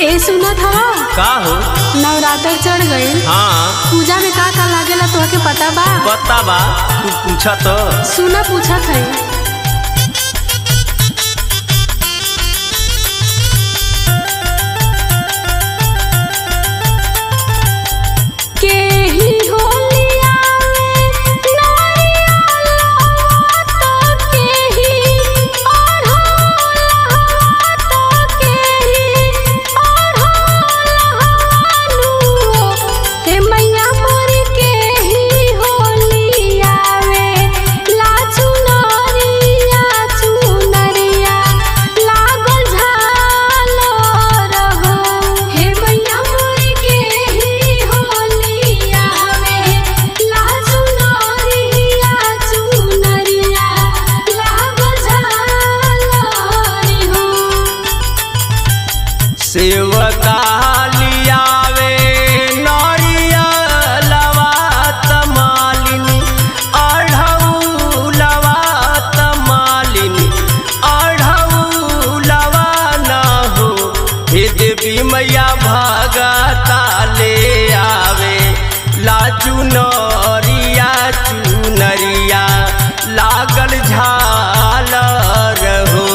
ए सुनत हवा का हो? नवरात्र चढ़ गई। हाँ पूजा में का लागेला तोहके पता बा? पता बा, तू पूछा तो सुना पूछत है। सेवका लियावे नरियलवा तमालिनी अढ़ौलवा तमालिनी अढ़ौलवा न हो। हे देवी मैया भगता ले आवे लाजू नरिया चुनरिया लागल झालर हो।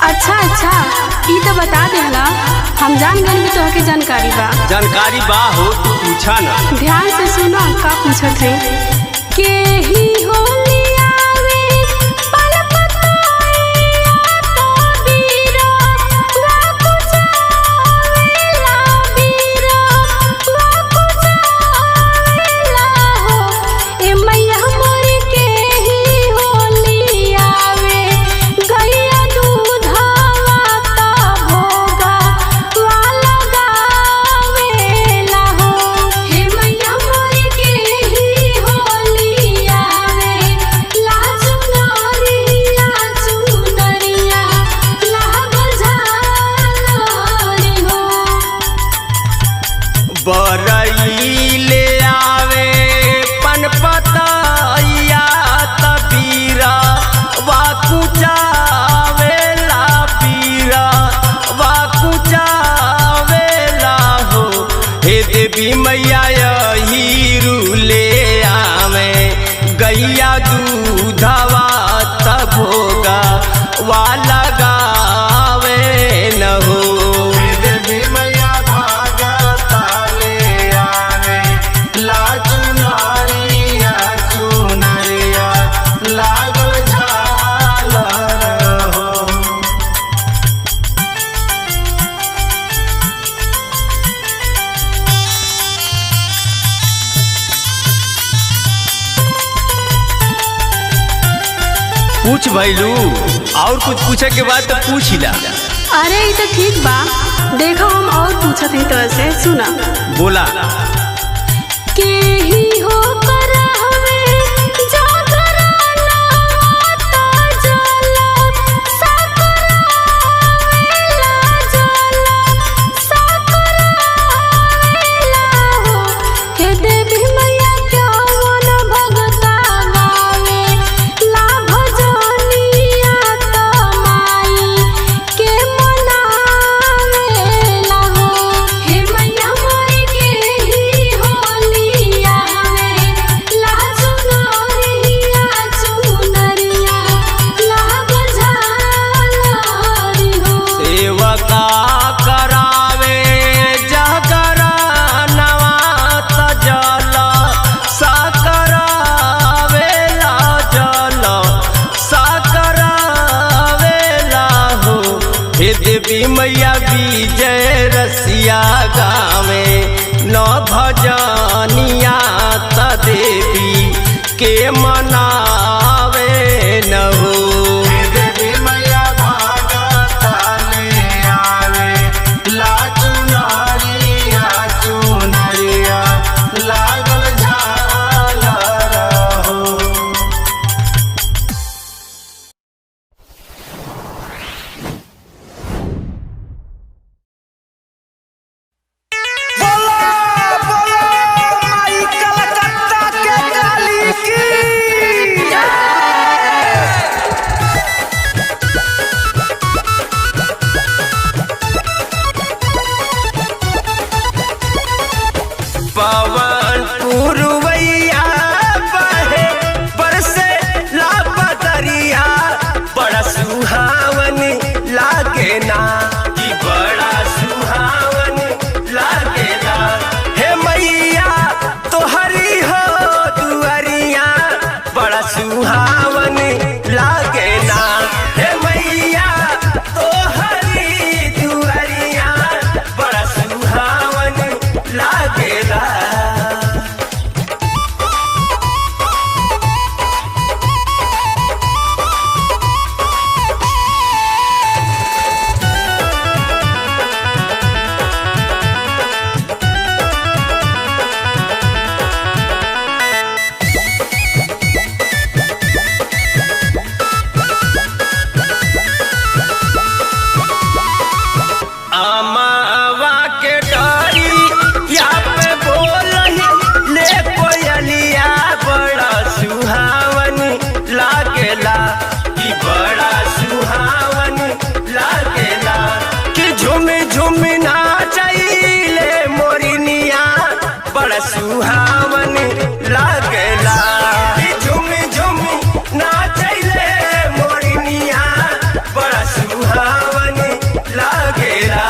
अच्छा ई तो बता देला, हम जान गए कि तोहके जानकारी बा। जानकारी बा हो, तू पूछा ना। ध्यान से सुनो का पूछत है। के ही हो बरई ले आवे पनपतैया तबीरा वाकुचावेला पीरा वाकुचावेला हो। हे देवी मैया हीरू ले आवे गैया दूधवा तभोगा वाला गावे न हो। पूछ भैलू, और कुछ पूछे के बाद तो पूछ ही ला। अरे ये तो ठीक बा, देखो हम और पूछत ही तो ऐसे सुना। बोला के ही हो देवी मैया विजय रसिया गावे न भजनिया त देवी के मनावे न हो। लाचुनारिया चुनरिया लाग पवन पुरवैया बहे बरसे ला बदरिया बड़ा सुहावन लागे ना कि बड़ा सुहावन लागे ना। हे मैया तोहरी हो दुआरिया बड़ा सुहावन लागे ना। हे मैया तोहरी दुआरिया बड़ा सुहावन लागे ना। अमावा के डारी या पे बोलही ले कोयलिया बड़ा सुहावन लागेला कि बड़ा सुहावन लागेला। कि झुम झुम नाचैले मोरनिया बड़ा सुहावन लागेला। कि झुम झुम नाचैले मोरनिया बड़ा सुहावन लागेला।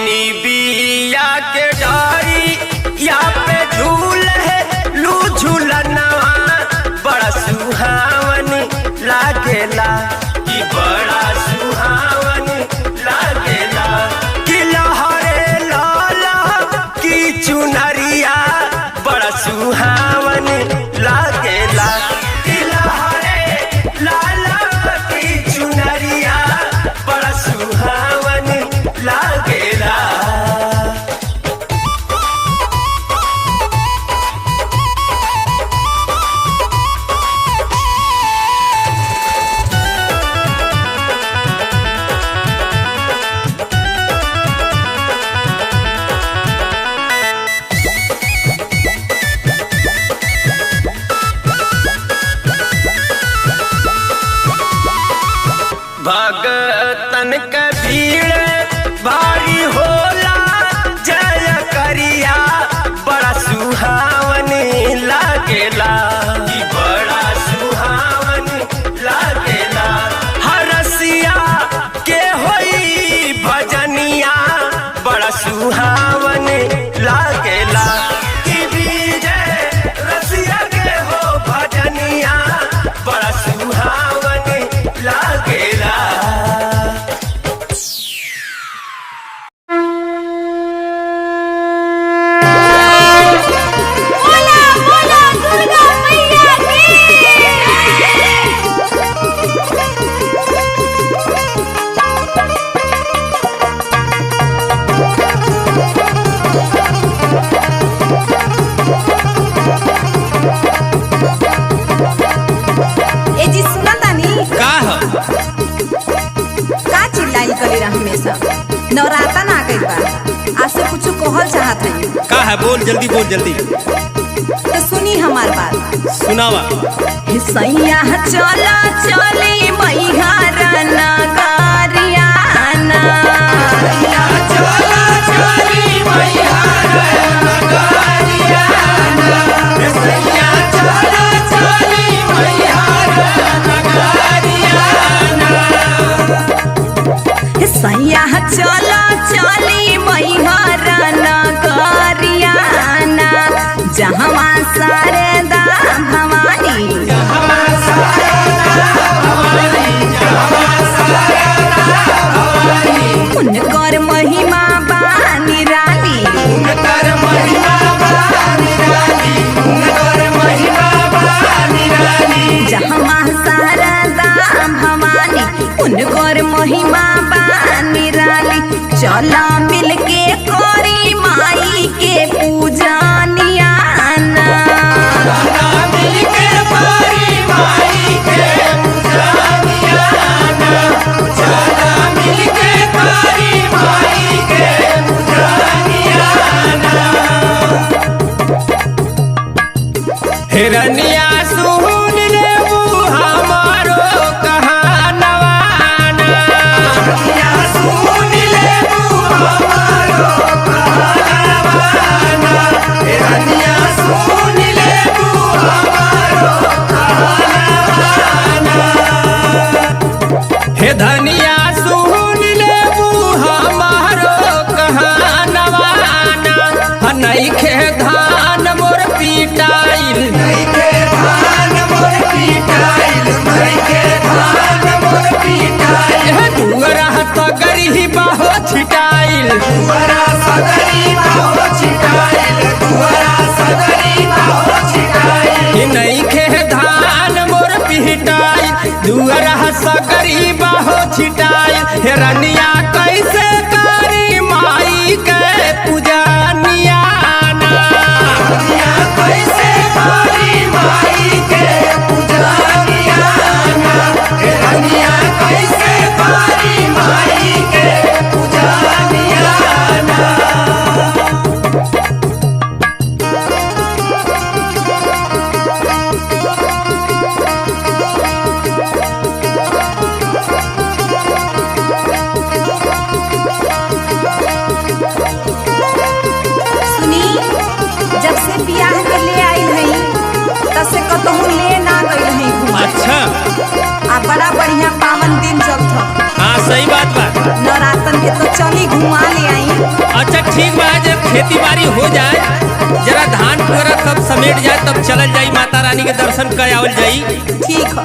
निबिया के डारी या पे झूल है लू झूलनवा बड़ा सुहावन लागेला कि बड़ा सुहावन लागेला। कि लहरे लाला की चुनरिया बड़ा सुहावन लागेला। कि लहरे लाला की चुनरिया बड़ा सुहावन लागेला। भगतन के भीड़ भारी होला जय करिया बड़ा सुहावन लागेला। कि बड़ा सुहावन लागेला। हरसिया के होई भजनिया बड़ा सुहावन लागेला। कि विजय रसिया के हो भजनिया बड़ा सुहावन लागेला। ए जी सुना तानी का ह? का चिल्लाई करी रहा हमेशा नवराता ना गई बा आज से कुछ कहल चाहत है का है? बोल जल्दी बोल जल्दी। तो सुनी हमार बात। सुनावा। हे सैया चला चली मैहर नगरिया ना चला चली मैहर नगरिया ना। हे सैया चला चली मैहर नगरिया ना। हे सैया चला चली मैहर नगरिया ना। जहवा शारदा भवानी उनकर महिमा बानी रानी जहवा शारदा भवानी उनकर महिमा बानी रानी। चला मिल के कोरी माई के पूजनिया ना। मिल के कोरी माई के पूजनिया ना। चला मिल के कोरी माई के पूजनिया हिरनिया सुन लेबू हमारो कहानवा ना। हिरनिया सुन लेबू हमारो कहानवा ना। हिरनिया सुन लेबू हमारो कहानवा ना। हे धनिया सुन लेबू हमारो कहानवा ना। नइखे धान मोर पिटाइल, नइखे धान मोर पिटाइल, नइखे धान मोर पिटाइल। दुअरा सगरी बाहो छिटाइल, दुअरा सगरी बाहो छिटाइल, दुअरा सगरी बाहो छिटाइल। नइखे धान मोर पिटाइल, दुअरा सगरी बाहो छिटाइल। हिरनिया कैसे करी माई के पूजनिया ना। हिरनिया कैसे करी माई के पूजनिया ना। हिरनिया कैसे करी माई के पूजनिया ना। सुनी, जब से बियाह के ले आई हई तब से कतहु ले ना गई हई घुमाए। अच्छा आ बड़ा बढ़िया पावन दिन जब था हाँ सही बात बा। नवरात्रन के तो चली घुमा ले आई। अच्छा ठीक बा, जब खेती बाड़ी हो जाए जरा धान वगैरह सब समेट जाए तब चलल जाई, माता रानी के दर्शन कर आवल जाई। ठीक है।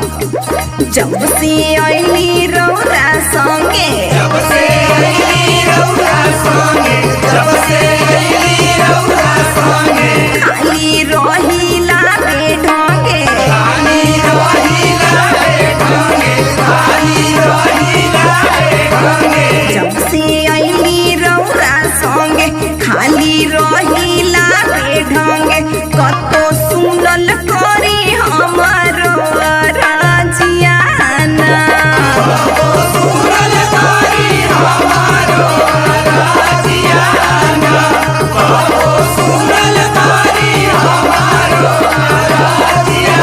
जब से अइली रौरा संगे, जब से अइली रौरा संगे, जब से अइली रौरा संगे। खाली रहिला बेढंगे, खाली रहिला बेढंगे, खाली रहिला बेढंगे। जब से अइली रौरा संगे खाली रहिला बेढंगे। कतो सुनल करी हमारो राजियाना। सुनल करी हमारो राजियाना। सुनल करी हमारो राजियाना।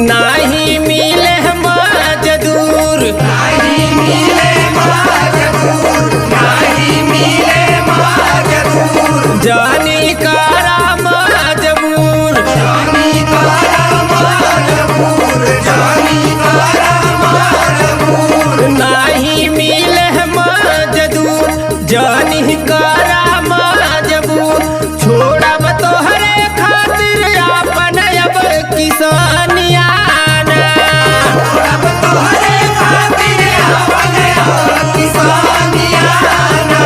नाही मिले मजदूर, नाही मिले मजदूर, नाही मिले मजदूर। जानी करा मजबूर, जानी करा मजबूर, जानी करा मजबूर। नाही मिले मजदूर, जानी करा मजबूर। छोड़ब तोहरे खातिर अपन अब किसानिया ना। छोड़ब तोहरे खातिर अपन अब किसानिया ना।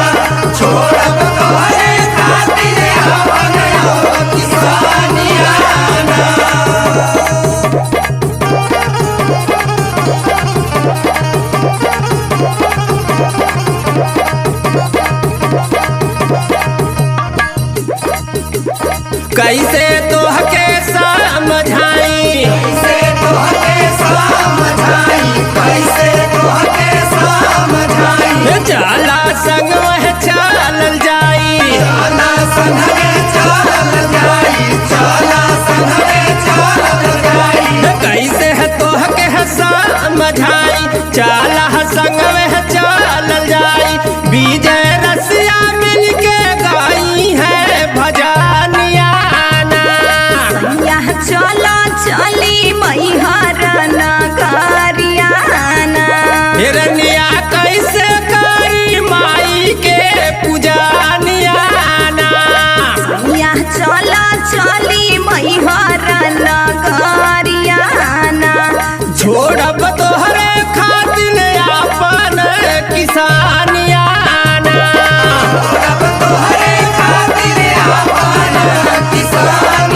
छोड़ब तोहरे खातिर अपन अब किसानिया ना। कैसे तोहके समझाई, कैसे तोहके समझाई, कैसे तोहके समझाई। चला संग वह चलल जाई, चला संग चलल जाई, चला संग चलल जाई। कैसे तोहके समझाई, चला संग वह चलल जाई। विजय रसिया मिलके गाई है भजनिया ना। चलो चली मैहर नगरियाना। हिरनिया कैसे करी माई के पूजनिया ना। चलो चली मैहर नगरियाना। छोड़ब तोहरे खातिर अपन किसानिया ना। छोड़ब तोहरे खातिर अपन किसान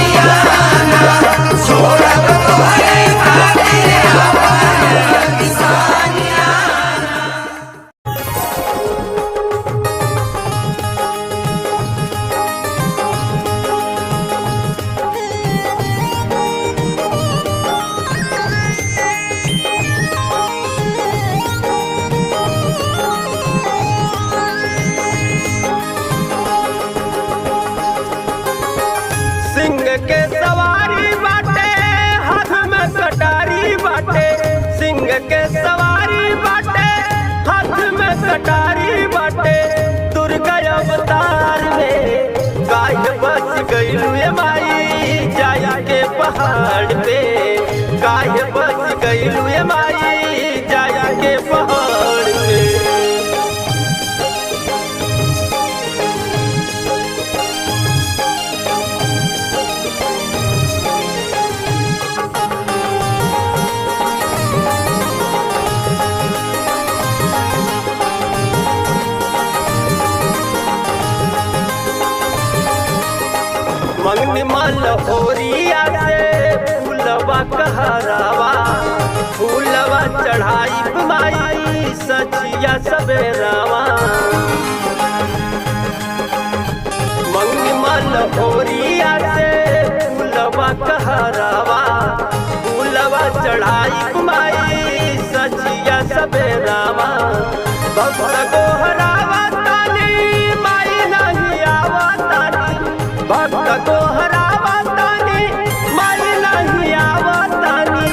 में कटारी बाटे दुर्गा अवतार में काहे बस गइलू ए माई जाई के पहाड़ पे काहे बस गइलू ए माई जाई के पहाड़ पे मंगनी मल होरिया से फूलवा कहरावा फूलवा चढ़ाई माई सचिया सबेरावा मंगनी मल होरिया से फूलवा कहरावा फूलवा चढ़ाई माई सचिया सबेरावा भक्त गोहरावा तानी माई नहीं आवा तानी भक्त गोहरावा तानी माई नहीं आवा तानी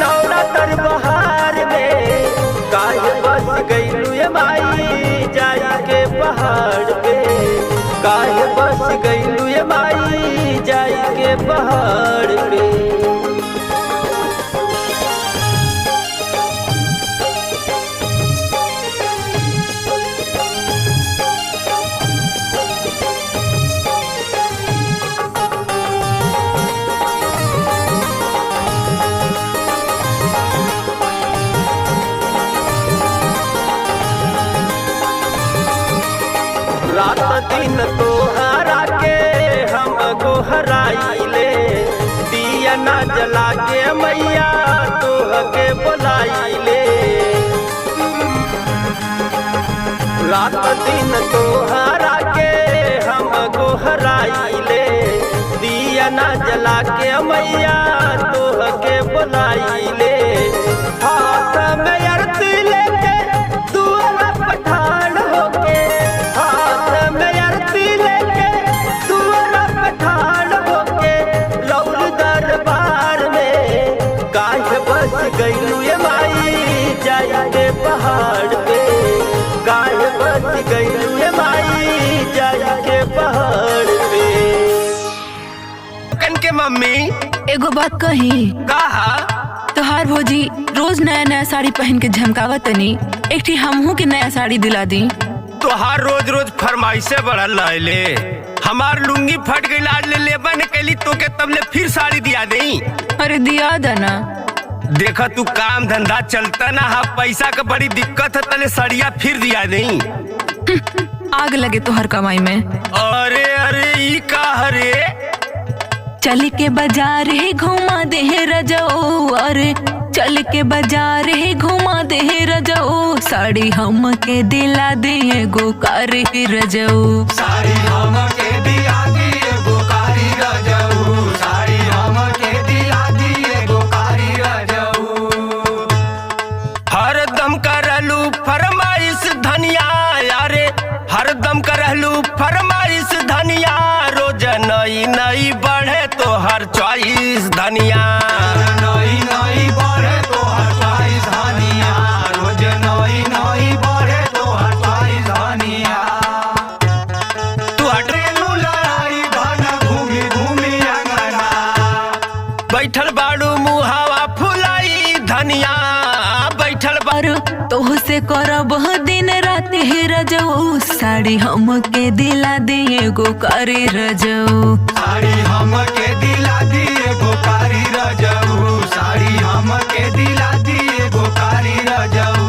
नवरात्र बहार में काहे बस गइलू ए माई जाई के पहाड़ पे काहे बस गइलू ए माई जाई के पहाड़ पे रात दिन तोहरा के हम गोहराइले दिया ना जला के मैया तोह के बुलाइले रात दिन तोहरा के हम गोहराइले दिया ना जला के मैया तोह के बुलाइले हाथ में आरती लेके दुआरा पठान होके गइलू ए माई जाई के पहाड़ पे काहे बस गइलू ए माई जाई के पहाड़ पे कन के मम्मी एगो बात कही कहा तोहार भौजी रोज नया नया साड़ी पहन के झमकावा तनी एक ठी हमहू के नया साड़ी दिला दी तोहार रोज रोज फरमाइशे बढ़ल रहले हमार लुंगी फट गई आज ले लेबा ने कैली तो के तब ले फिर साड़ी दिया देई अरे दिया दना देखा तू काम धंधा चलता ना हा पैसा का बड़ी दिक्कत है तले सड़िया फिर दिया नहीं आग लगे तोहर कमाई में अरे अरे ई का हरे चल के बाजार ही घुमा दे रजो अरे चल के बाजार ही घुमा दे रजो साड़ी हम के दिला दे गो कार ही रजो साड़ी हम के दिया दिए गोकारी रजऊ साड़ी हम के दिया दिए गोकारी रजऊ हरदम करलू फरमाइश धनिया यारे हरदम करलू फरमाइश धनिया रोज नई नई बढ़े तो हर चॉइस धनिया नई नई बढ़े तो हटाई धनिया रोज नई नई बढ़े तो हटाई धनिया तू हट लड़ाई धन घूमी घूमी अंगना बैठल बाड़ू मुहावा फुलाई धनिया बैठल और तोह से करब दिन रात हे रजो साड़ी हम के दिला दे गो कारी रजो साड़ी हम के दिला दिए गोकारी रजऊ साड़ी हम के दिला दिए गोकारी रजऊ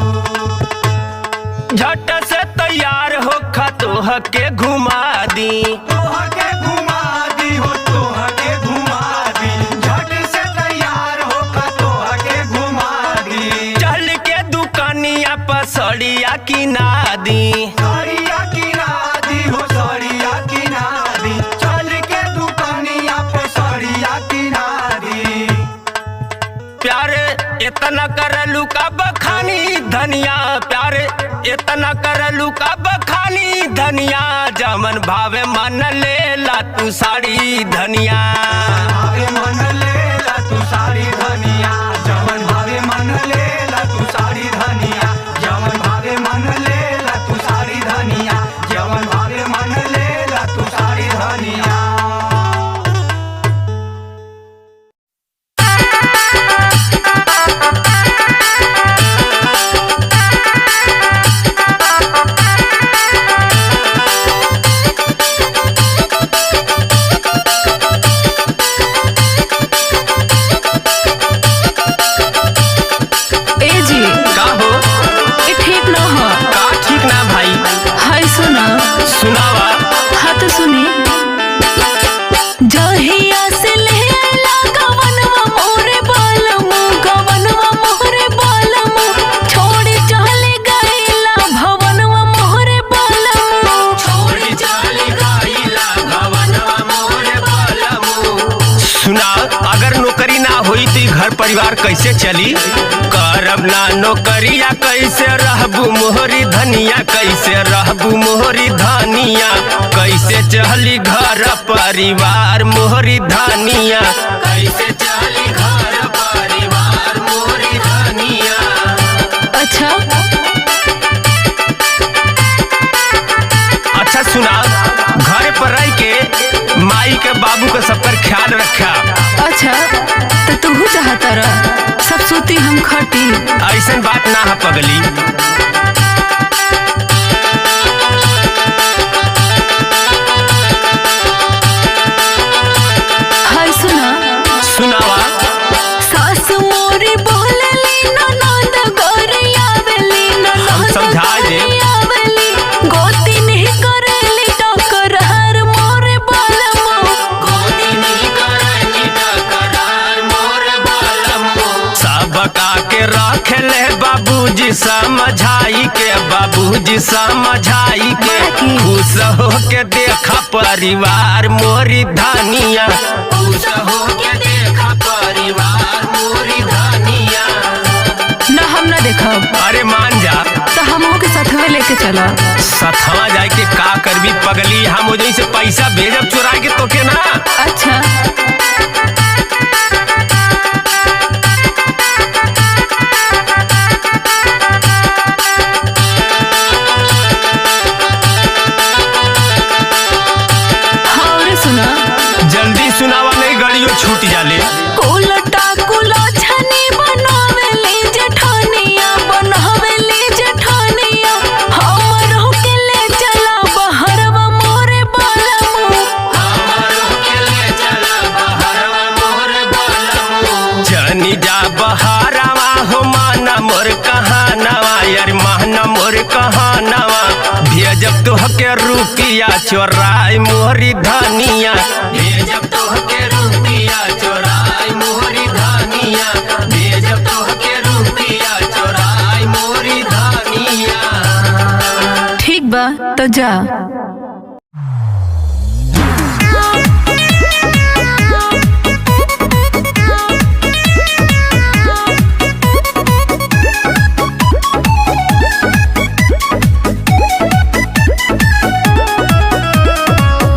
झट से तैयार होखा तोह के घुमा दी तोह के घुमा दी हो तोह के घुमा दी झट से तैयार होकर तोह के घुमा दी चल के दुकानिया पर सड़िया किना दी साड़िया किना दी हो साड़िया किना दी चल के दुकानिया पे साड़िया किना दी प्यारे इतना करलू का बखानी धनिया प्यारे इतना करलू का बखानी धनिया जमन भावे मन ले ला तू साड़ी धनिया भावे मन ले ला तू साड़ी धनिया जवन भावे मन ले ला तू साड़ी धनिया जवन भावे मन ले परिवार कैसे चली। करब ना नौकरिया कैसे रहबू मोहरी धनिया, कैसे रहबू मोहरी धनिया, कैसे चली घर परिवार मोहरी धनिया, कैसे चली घर परिवार मोहरी धनिया। अच्छा सुना, घर पर रह के माई के बाबू का सबकर ख्याल रखा। अच्छा तो तू चाहता रह सब सूती हम खटी। ऐसन बात ना है पगली। हाय सुना सुनावा। सास मोरी बोलली ननद गोरिया बेली, हम समझा दे। गोती नहीं करेली टकरार मोरे बालमो, गोदी नहीं करनी टकरार मोरे बालमो। सबका के रख ले बाबूजी समझाई के, बाबूजी समझाई के, खुश हो के देखा परिवार मोरी धनिया, खुश हो के देखा परिवार मोरी धनिया। ना हम ना देखब। अरे मान जा तो हमों के साथवे लेके चला। सथवा जाए के का करबी पगली, हम उधर से पैसा भेजब चुरा के तो के ना। अच्छा और सुना, जल्दी सुनावा नहीं गड़ियों छूट जाले। कुलटा कुला छनी बनावेली जेठानिया, बनावेली जेठानिया, हमरो के ले चला बहरवा मोरे बालमो, जनी जा बहारावा हो माना मोर कहानावा, यार माना मोर कहानावा, भेजब तो के रुपिया चोराई मोरी धनिया, भेजब तो के रुपिया चोराई मोरी धनिया, भेजब तो के रुपिया चोराई मोरी धनिया। ठीक बा तो जा।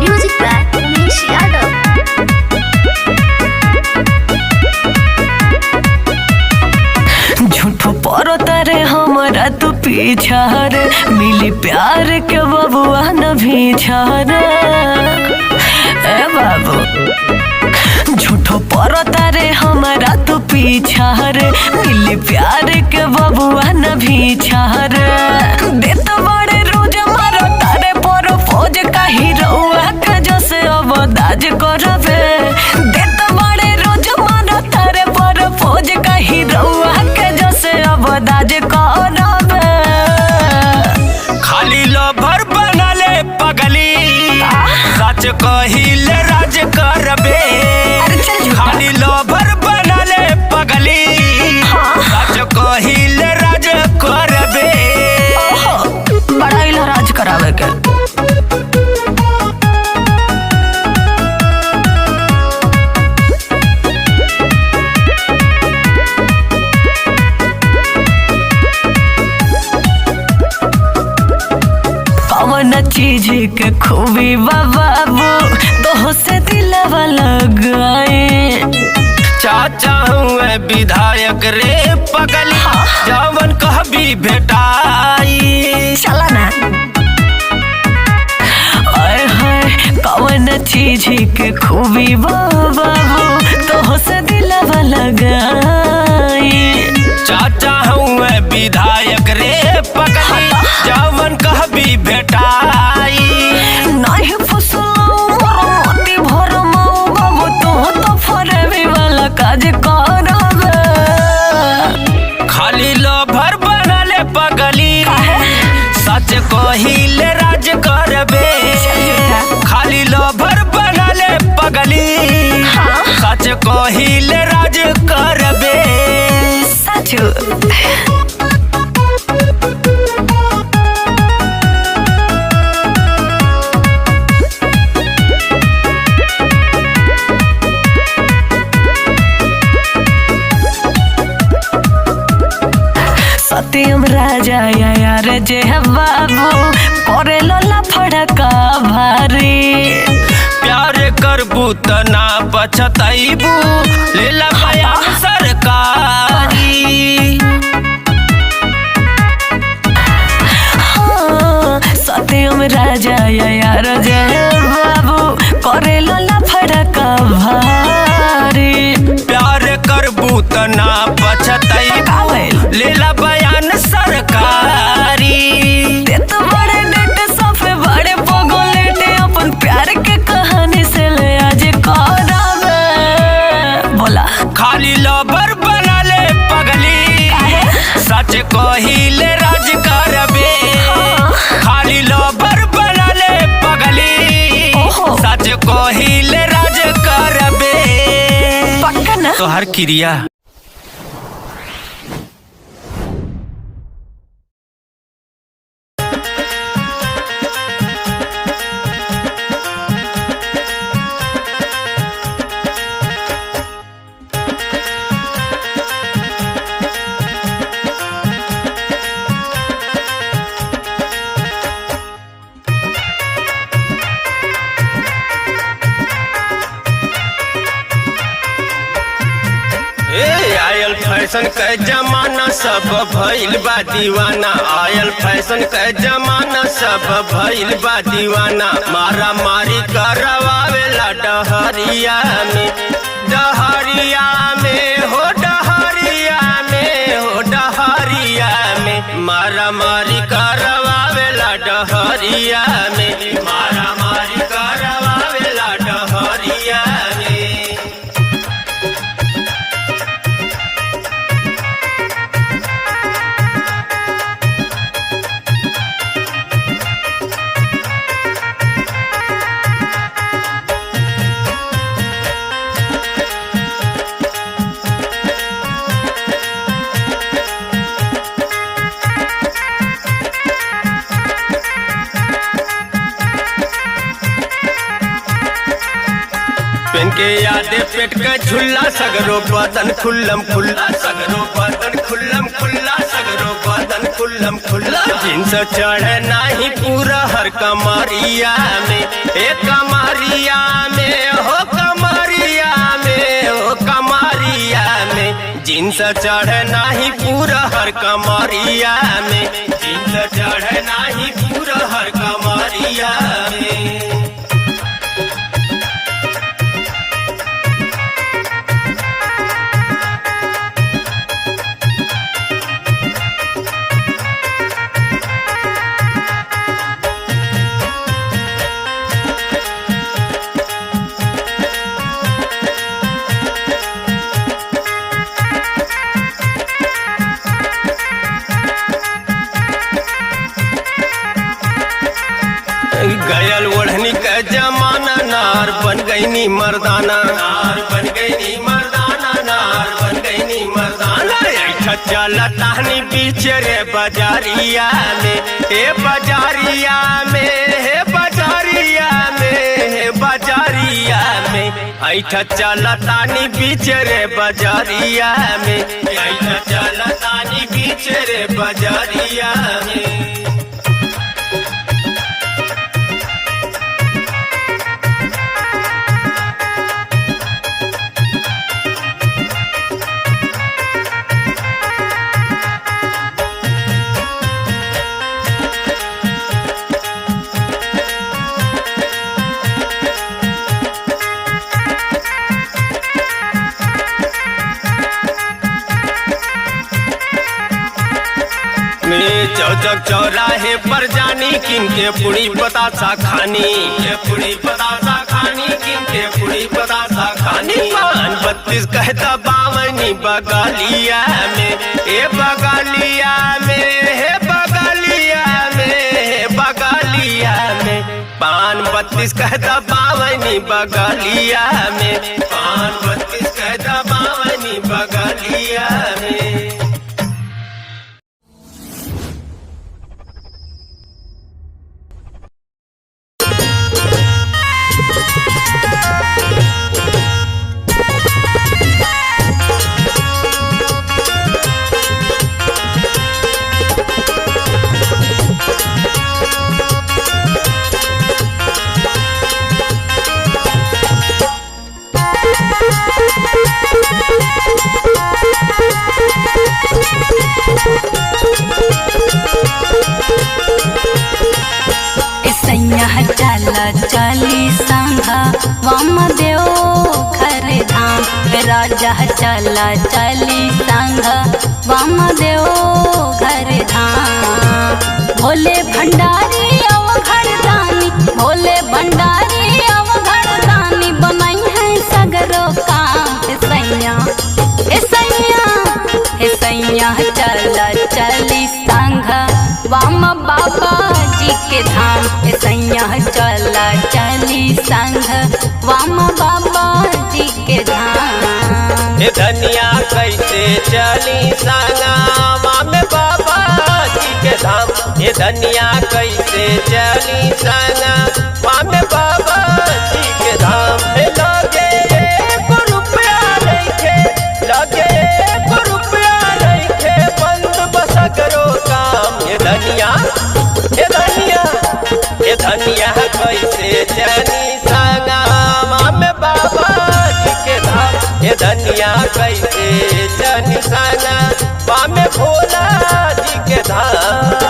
Music by Umesh Yadav. झूठो परो तारे हमारा तू पीछा रे, मिली प्यार के बबुआ न भीछा रे। ए बाबू झूठो परो तारे हमारा तू पीछा रे, मिली प्यार के बबुआ न भीछा रे। देत बड़े रोज मारो तारे परो फौज का हीरोआ के जैसे अब दाज करबे। देत बड़े रोज मारो तारे परो फौज का हीरोआ के जैसे अब दाज करबे। खाली लोभर बनले पगली, सच कहिले राज करबे। खाली लोभर बनले पगली, सच कहिले राज करबे। बड़ा इला राज करावे के। कौन चीज के खूबी बाबू तो से दिलवा लगाए। चाचा हूँ विधायक रे पगली, जवन कहबी भेटाई। चला ना ओए होए, कौन चीज के खूबी बाबू तो से दिलवा लगाए। चाचा हूँ विधायक रे पगली, जवन कहबी भेटाई। नहीं फुसलाऊ मोती भरमाऊ बाबू तो फरेबी वाला काज करबे। खाली लोभर बनले पगली, सच कहिले राज करबे। खाली लोभर बनले पगली, सच कहिले राज करबे। सच राजा यार जे बाबू करे लोला फड़का भारी प्यार करबू त ना पछतैबू लेला बयान सरकारी सत्यम राजा यार जे बाबू करे लोला फड़का भारी प्यार करबू त ना पछतैबू लेला बयान सरकारी तो बड़े डेट सफे बड़े पगलेट अपन प्यार के कहानी से ले आज करावे बोला खाली लबर बना ले पगली सच कहिले राज करबे खाली लबर बना ले पगली सच कहिले राज करबे पक्का ना तोहर क्रिया आयल फैशन के जमाना सब भइल बा दीवाना आयल फैशन के जमाना सब भइल बा दीवाना मारा मारी करवावेला डहरिया में हो डहरिया में मारा मारी करवावेला डहरिया में मारा मारी करवावेला डहरिया में पेन के यादे पेट का झुल्ला सगरो बदन खुल्लम खुल्ला सगरो बदन खुल्लम खुल्ला सगरो बदन खुल्लम खुल्ला जींस चढ़े नाही पूरा हर कमरिया में एक कमरिया में हो कमरिया में जींस चढ़े नाही पूरा हर कमरिया में जींस चढ़े नाही पूरा हर कमरिया में गयल ओढ़नी का जमाना नार बन गईनी मर्दाना नार बन गईनी मर्दाना नार बन गईनी मर्दाना ऐठा चला टहनी बीच रे बाजारिया में हे बाजारिया में हे बाजारिया में हे बाजारिया में ऐठा चला तानी बीच रे बाजारिया में ऐठा चला तानी बीच रे बाजारिया में चौचक चौराहे पर जानी किनके पूरी बतासा खानी के पूरी बतासा खानी किनके पूरी बतासा खानी 32 कहता बावनी बगालिया में ए बगालिया में हे बगालिया में हे बगालिया में 32 कहता बावनी बगालिया में 32 कहता बावनी बगालिया में सैया चला चली संघ वाम देव घर धाम राजा चला चली संघ वाम देव घर धाम भोले भंडारी अवघड़ दानी भोले भंडारी अवघड़ दानी बनाई है सगरो काम सैया चला चली संघ वाम बाबा जी के धाम सैया चला चली संघ वाम बाबा जी के धाम। ए धनिया कैसे चली संगा वाम बाबा जी के धाम ए धनिया कैसे चली संगा वाम बाबा जी के धाम लगे रुपया लगे बंद बसकरो काम ए धनिया कैसे चली संगा वाम बाबा जी के धाम ए धनिया कैसे चली संगा वाम भोला जी के धाम।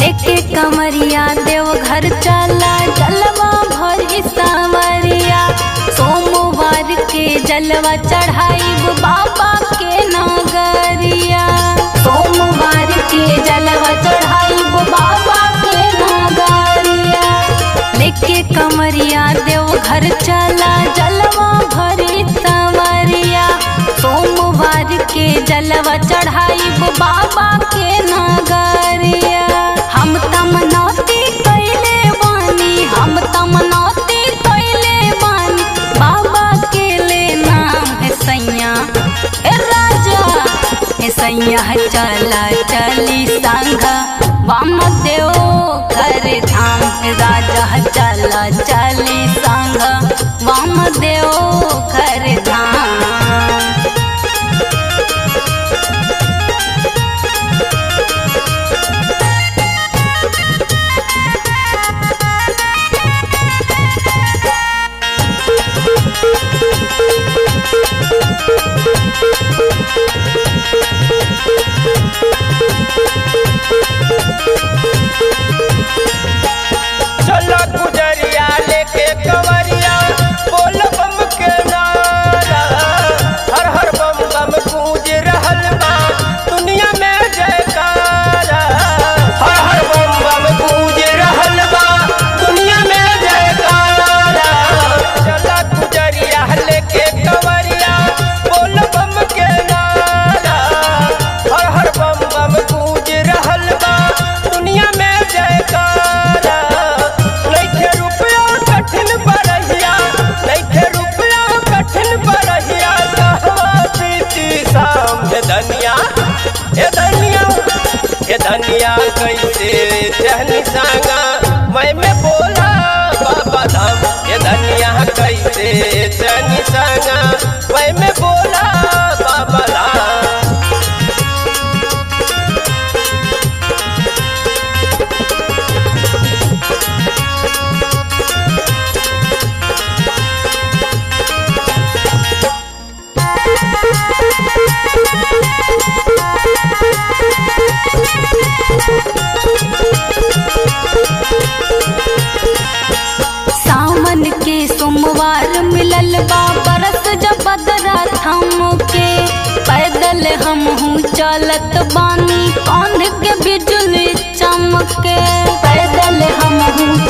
लेके कमरिया देव घर चला जलवा भरी सावरिया सोमवार के जलवा चढ़ाई बाबा के नगरिया सोमवार के जलवा चढ़ाई बाबा के नगरिया लेके कमरिया देव घर चला जलवा भरी सावरिया सोमवार के जलवा चढ़ाई बाबा के नगरिया हम तमनौती कैले बानी बाबा के ले नाम है सैया चला चली संघ वाम देव घर धाम राजा चला चली संघ वाम देव घर धाम। चला गुजरिया लेके कंवरिया बोल बम के नारा हर हर बम बम गूंज रहल बा दुनिया में जयकारा हर हर बम बम गूंज रहल बा दुनिया में जयकारा चला गुजरिया लेके कंवरिया बोल बम के नारा हर हर बम बम गूंज रहल बा दुनिया में जयकारा नइखे रुपया कठिन बरहिया कहवा प्रीति शाम ए धनिया कैसे चहनी संगा मैं में बोला बाबा धाम ए धनिया कैसे चहनी संगा मैं में बोला बाबा धाम। सावन के सोमवार मिलल बा बरस जब बदरा थम के पैदल हम चलत बानी कांध के बिजली चमके पैदल हम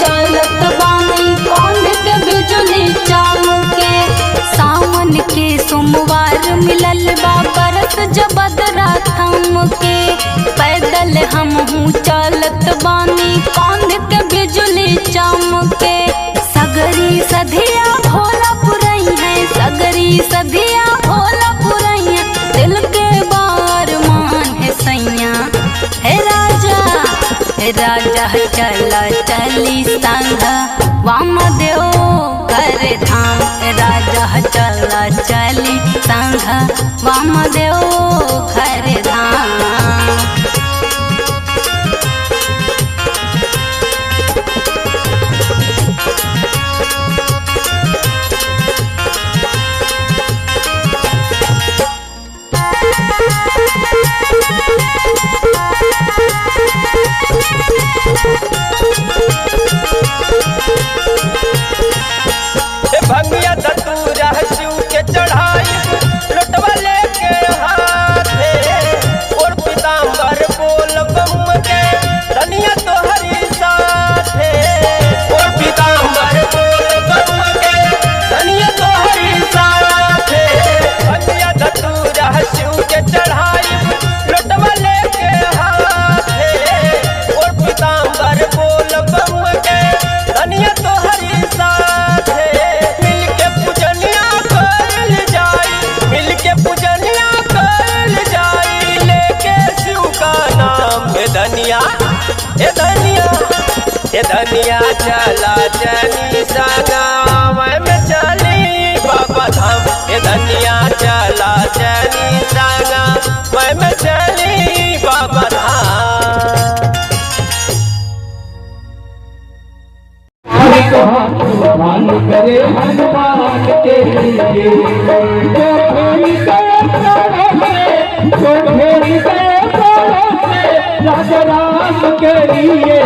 चलत बानी कांध के बिजली चमके सावन के सोमवार मिलल बा बरस जब बदरा थम के पैदल हम चलत बानी कांध के बिजली चमके सगरी सधिया भोला पुरई है सगरी सधिया भोला पुरई है दिल के बार मान है सैया है राजा चला चली संघ वाम देव घर धाम राजा चला चली संघ संघा वाम देव घर धाम। भंगिया धतूरा शिव के चढ़ाई लुटवा लेके हाथे और पीताम्बर बोल बम के धनिया तो हरी साथे और पीताम्बर बोल बम के धनिया तो हरी साथे। भंगिया धतूरा शिव के चढ़ाई लुटवा लेके हाथे और पीताम्बर बोल बम के धनिया तो हरी साथे। मिलके पूजनिया करल जाई लेके शिव का नाम। हे धनिया हे धनिया हे धनिया चला चली संगवा में चली बाबा धाम। हे धनिया चला चली संगवा में चली बाबा धाम। भगवान करे हनुमान के लिए राजा राम के लिए।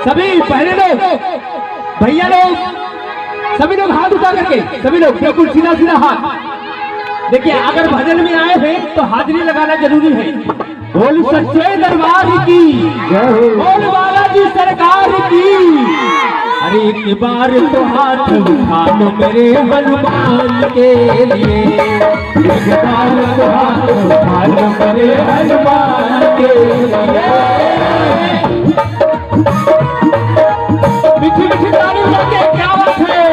सभी पहले लोग भैया लोग सभी लोग हाथ उठा करके सभी लोग बिल्कुल सीधा सीधा हाथ। देखिए अगर भजन में आए हैं तो हाजिरी लगाना जरूरी है। बोल सच्चे दरबार की, बोल बालाजी सरकार की। अरे एक बार तो हाथ उठा लो मेरे हनुमान के लिए। एक बार तो हाथ उठा लो मेरे हनुमान के लिए। मीठी मीठी ताली बजा के क्या बात है।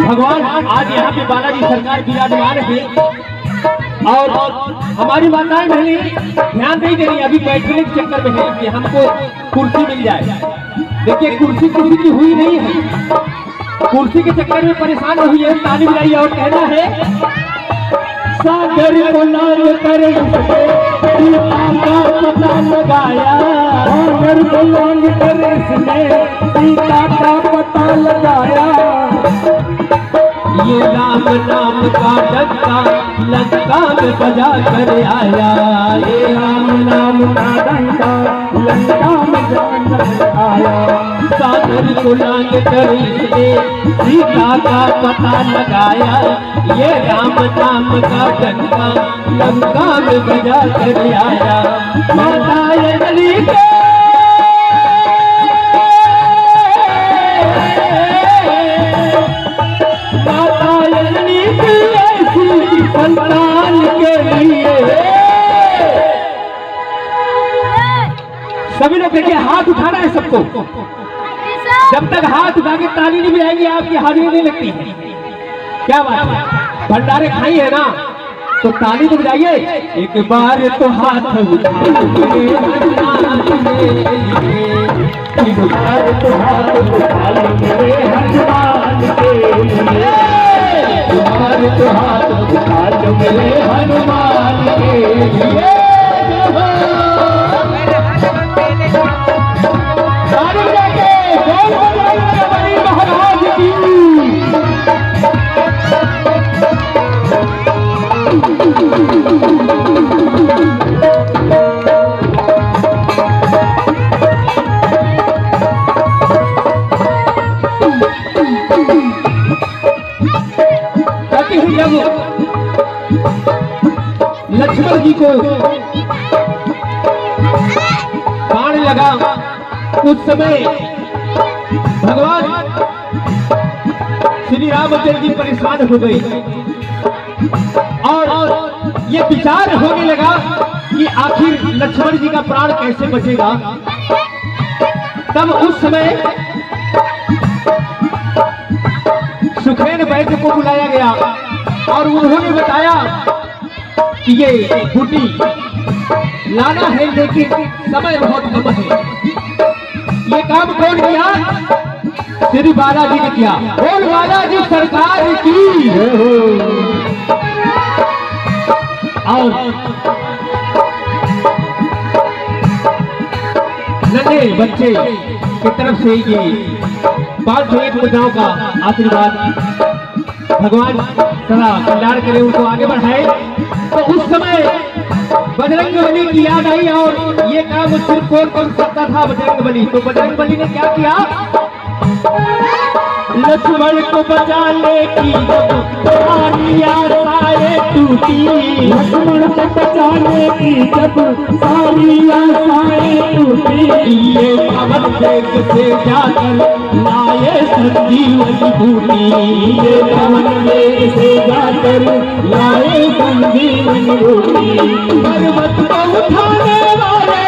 भगवान आज यहाँ पे बालाजी सरकार विराजमान है और हमारी माताएं बहनें ध्यान नहीं दे रही, अभी बैठने के चक्कर में है कि हमको कुर्सी मिल जाए। देखिए कुर्सी किसी की हुई नहीं है, कुर्सी के चक्कर में परेशान हुई है। ताली बजाइए और कहना है सागर को लाल कर सीता का पता लगाया। सागर को लाल कर सीता का पता लगाया। ये राम नाम का डंका लंका में बजा कर आया। ये राम नाम का डंका लंका में बजा कर आया। सागर को लांग कर इसने सीता का पता लगाया। ये राम नाम का डंका लंका में बजा कर आया। माता अंजलि के संतान के लिए सभी लोग देखिए हाथ उठाना है सबको। जब तक हाथ उठा के ताली नहीं बजाएगी आपकी हाजिरी नहीं लगती है। क्या बात है, भंडारे खाई है ना तो ताली तो बजाइए। एक बार तो हाथ उठा एक बार तो हाथ उठा लो मेरे हनुमान के लिए। तुम्हारे तो हाथ उठा लो मेरे हनुमान के लिए। महाराज की जब लक्ष्मण जी को बाण लगा उस समय भगवान श्री रामचंद्र जी परेशान हो गए और विचार होने लगा कि आखिर लक्ष्मण जी का प्राण कैसे बचेगा। तब उस समय सुखेन वैद्य को बुलाया गया और उन्होंने बताया कि ये बूटी लाना है, लेकिन समय बहुत कम है। ये काम कौन किया? श्री बालाजी ने किया। बोल बालाजी सरकार की। और नन्हे बच्चे की तरफ से ये 501 मुद्राओं का आशीर्वाद भगवान सदा कल्याण करे, उनको आगे बढ़ाए। तो उस समय बजरंग बली की याद आई और ये काम सिर्फ कौन कर सकता था? बजरंग बली। तो बजरंग बली ने क्या किया? लक्ष्मण को बचाने की तुम्हारी आशाएं टूटी, लक्ष्मण को बचाने की जब सारी आशाएं टूटी, ये पवन वेग से जाकर लाए संजीवनी बूटी, ये पवन वेग से जाकर लाए संजीवनी बूटी। पर्वत को उठाने वाले,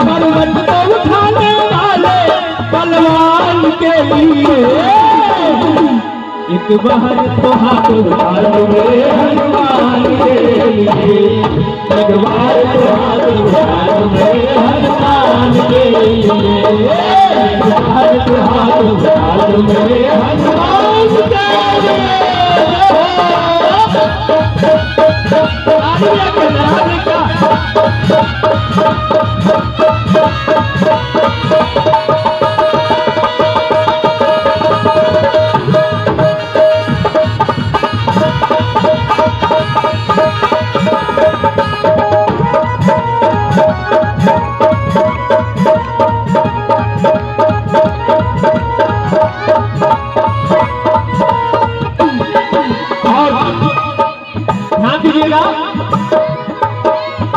पर्वत को उठाने बलवान के लिए एक बार तो हाथ उठा लो मेरे हनुमान के लिए, एक बार तो हाथ उठा लो मेरे हनुमान के लिए, एक बार तो हाथ उठा लो मेरे हनुमान के लिए।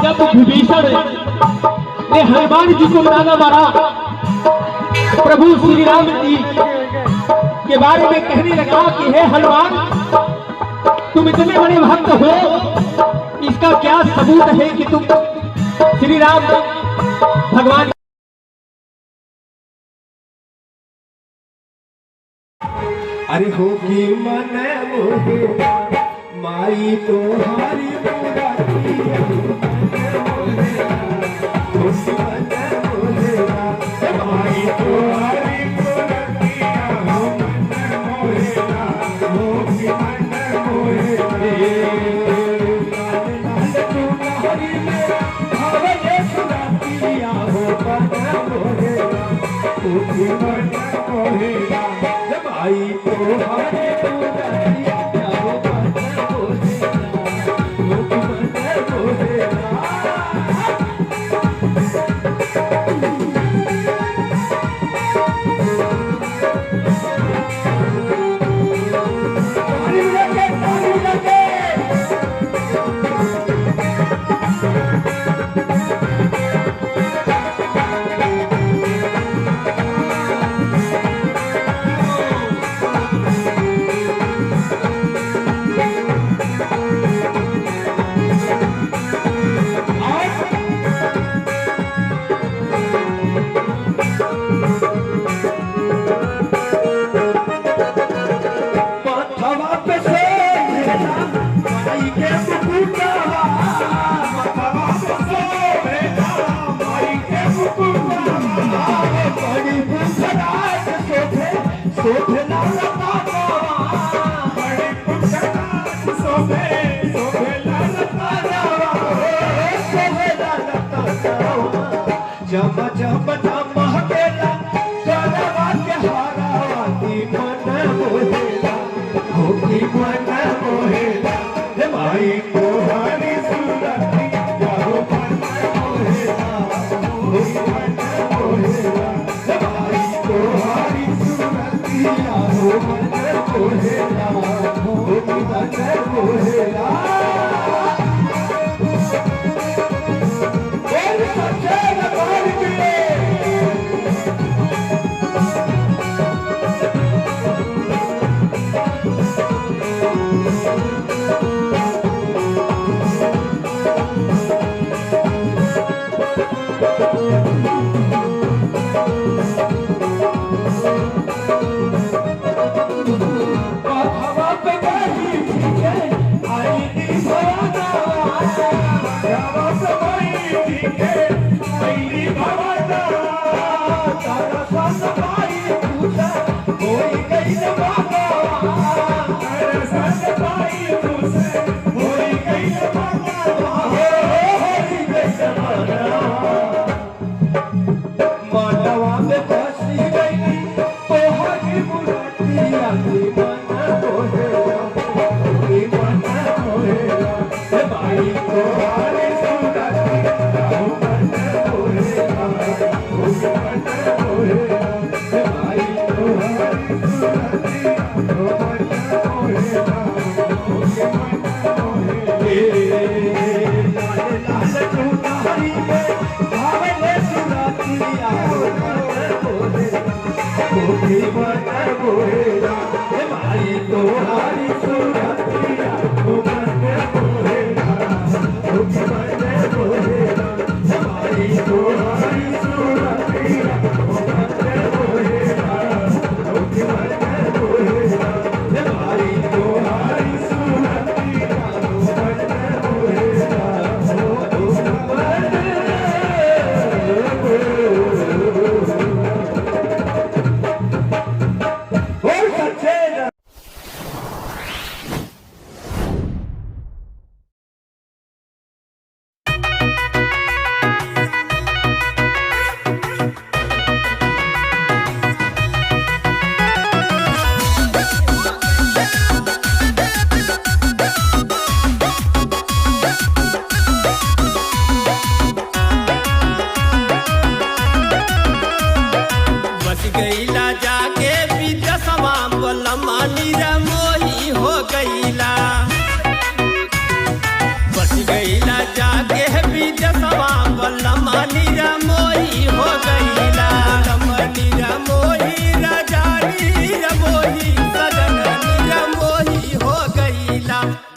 जब विभीषण ने हनुमान जी को ताना मारा, प्रभु श्री राम जी के बारे में कहने लगा कि हे हनुमान, तुम इतने बड़े भक्त हो, इसका क्या सबूत है कि तुम श्री राम भगवान। अरे हो की मन मोहे माई तुम्हारी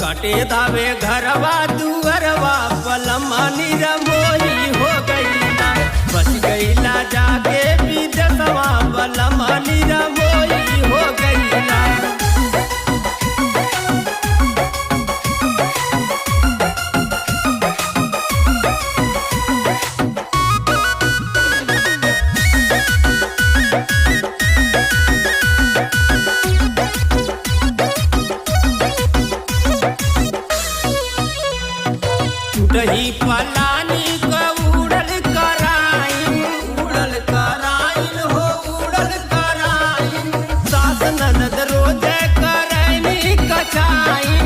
कटे दावे घरवा दुअरवा पलमा निरमोही हो गईला बच गईला जाके विदेशवा पलमा निरमोही हो गईला दही पलानी का उड़ल कराइन हो उड़ल कराइन सास ननद रोजे करैनी कचाइन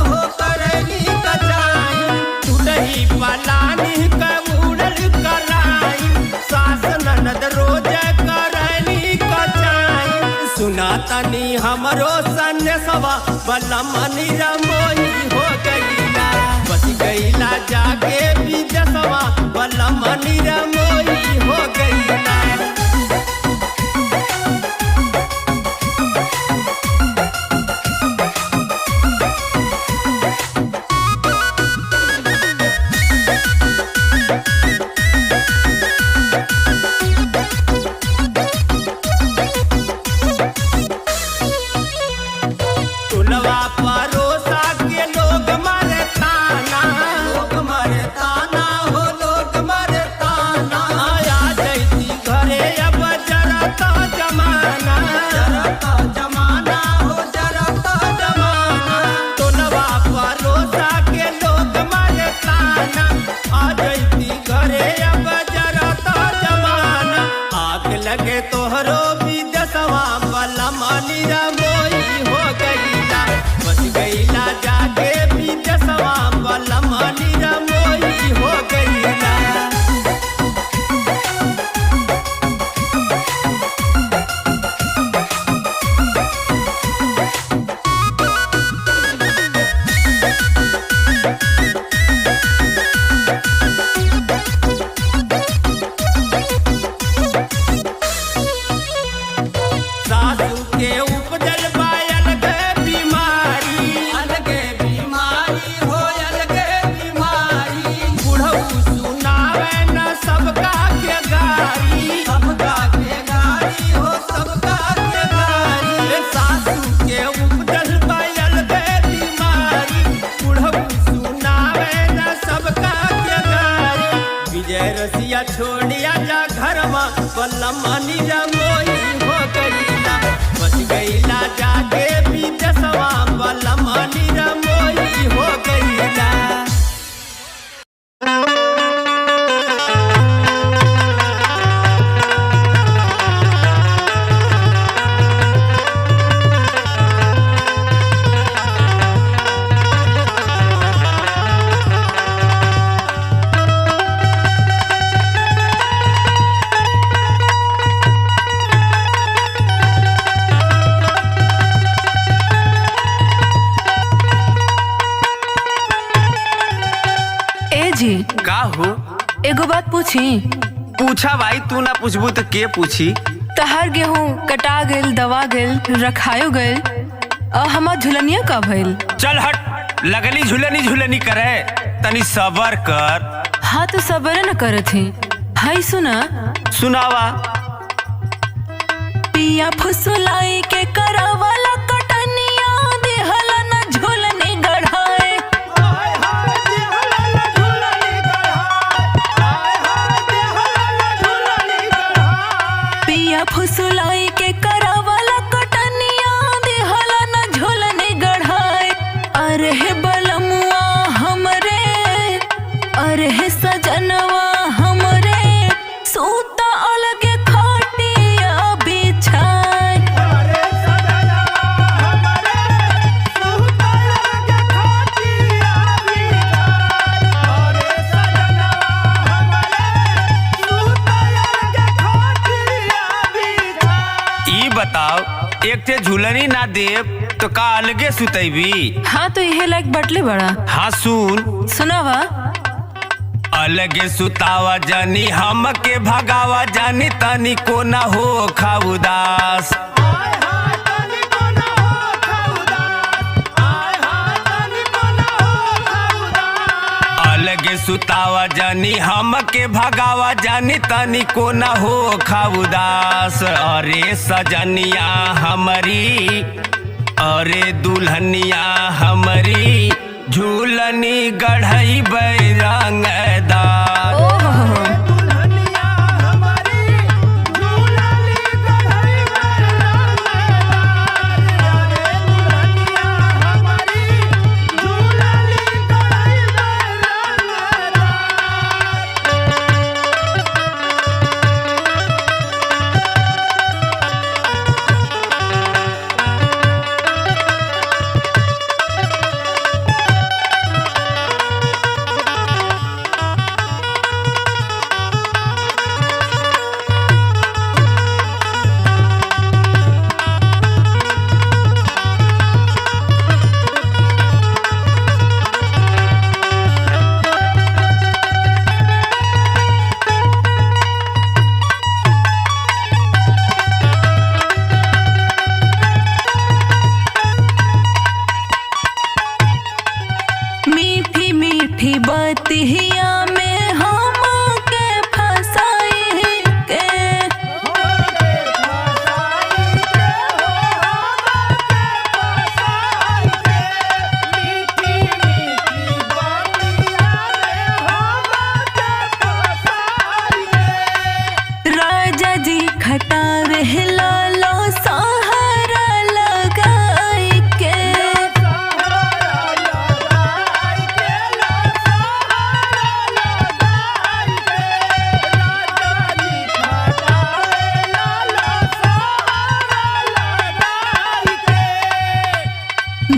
हो करैनी कचाइन तू दही पलानी का उड़ल कराइन सास ननद रोजे करैनी कचाइन सुना तनी हमरो सन्नेसवा बलमनी रमोही हो गईला बच गईला जाके विदेशवा बलमा निरमोही हो गईला टोलवा परोसा के लोग मारे ताना हो लोग मारे ताना आया जैती घरे अब जरता जमाना हो जरता जमाना टोलवा परोसा के लोग मारे ताना आ जैती घरे अब जरता जमाना आग लगे तोहरो विदेशवा बलमा निरमोही हो गईला बच गईला जाके विदेशवा बलमा निरमोही हो गईला सासू के उपजल बायल के बीमारी हो अलगे बीमारी बुढ़ऊ सुनावे न सबका के गारी हो सबका के गारी सासू के उपजल बायल के बीमारी बुढ़ऊ सुनावे न सबका के गारी विजय रसिया छोड़िया जा घरवा बलमा निरमोही हो गईला बच गईला जाके हो? एगो बात पूछी? पूछा भाई, तू ना पूछबू तो के पूछी? तहार गेहूं कटा गेल, दवा गेल, रखायो गेल, हमार झुलनिया का भइल? चल हट, लगली झुलनी करे, तनी सबर कर। हाँ तो सबर न करत ही। हाय सुना, सुनावा। पिया फुसलाई के करावाला कटनिया, देहला न झुलनी गढ़ाए। पिया फुसलाई के करावाला कटनिया, देहला न झुलनी गढ़ाए। अरे हे बलमुआ हमरे, अरे हे सजनवा हमरे, सूता अलगे खाटिया बिछाए। ई बताओ, एक थे झुलनी ना देव तो का अलगे सुतैबी? हाँ तो यह लायक बटले बड़ा। हाँ सुन। सुनावा। अलगे सुतावा जानी, हमके भगावा जानी, तनी को ना हो खा उदास। अलगे सुतावा जानी, हमके भगावा जानी, तनी को ना हो खा उदास। अरे सजनिया हमारी, अरे दुल्हनिया हमारी, झूलनी गढ़ई बैरंगदार। मीठी मीठी बतिया में हमके फसाई के, राजा जी खटावे लालो सहारा लगाई के।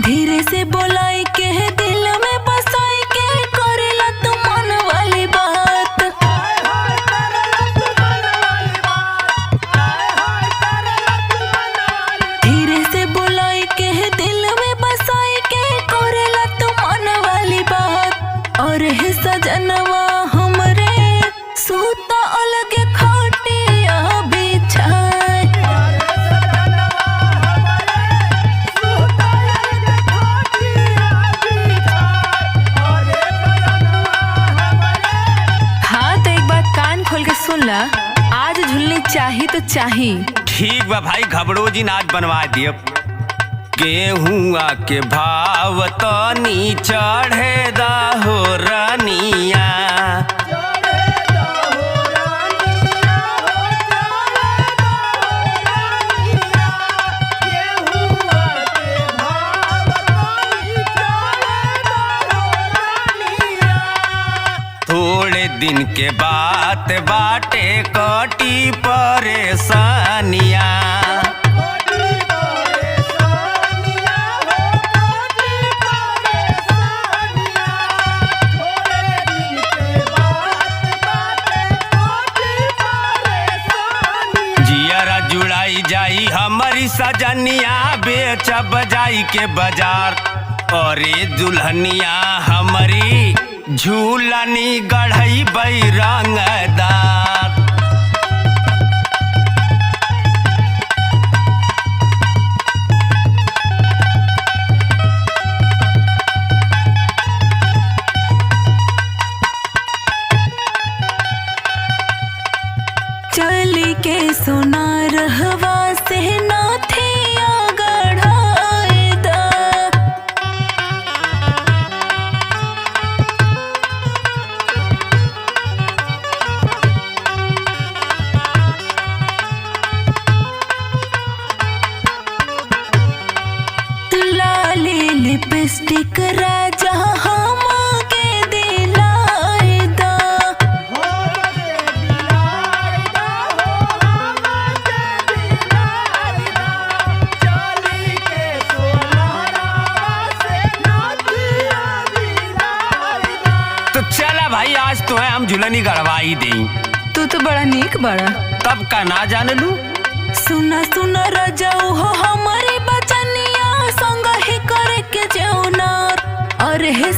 धीरे से बोलाई के, दिल में बसाई के, करेला तू मन वाली बात। धीरे से बोलाई के, दिल में बसाई के, करेला तू मन वाली बात। और हे सजनवा हमरे, सूता अलगे खाटिया बिछाए। हाँ तो एक बात कान खोल के सुन ला, आज झुलनी चाही तो चाही। ठीक बा भाई, घबरो जी नाच बनवा दियो। गेहुआ के भाव तनी चढ़े दा हो रानिया। थोड़े दिन के बात बाटे, कटी परेशानिया। जियरा जुड़ाई जाई हमारी सजनिया, बेचब जाई के बाजार। अरे दुल्हनिया हमारी, झूलनी गढ़ई बैरंगदार। चल के सोनार हवा से नाथिया गढ़ाए दा। लाली लिपस्टिक राजा हम के दिलाए दा। तो चला भाई आज तो है हम झूलनी गड़वाई दें। तू तो बड़ा नीक बड़ा। तब का ना जान लू। सुना सुना रजाऊ हो हमारी बचनिया संग ही करे के जौनार। अरे हे